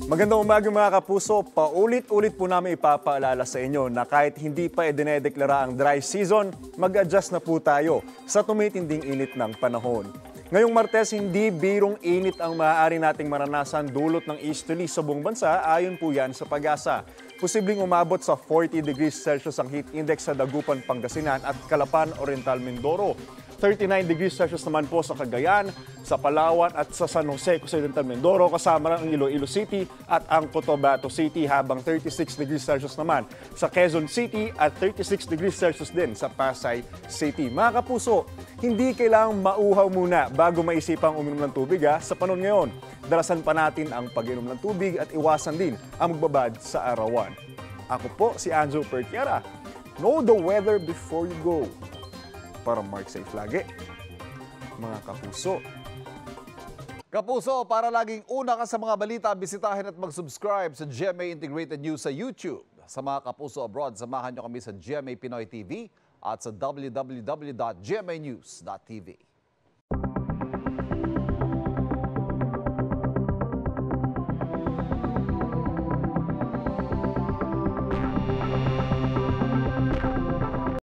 Magandang umaga mga kapuso. Paulit-ulit po namin ipapaalala sa inyo na kahit hindi pa idinedeklara ang dry season, mag-adjust na po tayo sa tumitinding init ng panahon. Ngayong Martes, hindi birong init ang maaari nating maranasan dulot ng easterly sa buong bansa, ayon po yan sa Pag-asa. Posibleng umabot sa 40 degrees Celsius ang heat index sa Dagupan, Pangasinan at Calapan, Oriental, Mindoro. 39 degrees Celsius naman po sa Cagayan, sa Palawan at sa San Jose, Occidental Mindoro, kasama ang Iloilo City at ang Cotabato City, habang 36 degrees Celsius naman sa Quezon City at 36 degrees Celsius din sa Pasay City. Mga kapuso, hindi kailangang mauhaw muna bago maisipang uminom ng tubig sa panahon ngayon. Dalasan pa natin ang pag-inom ng tubig at iwasan din ang magbabad sa arawan. Ako po si Anjo Pertiara. Know the weather before you go. Para Mark safe lagi, mga kapuso. Kapuso, para laging una ka sa mga balita, bisitahin at mag-subscribe sa GMA Integrated News sa YouTube. Sa mga kapuso abroad, samahan nyo kami sa GMA Pinoy TV at sa www.gmanews.tv.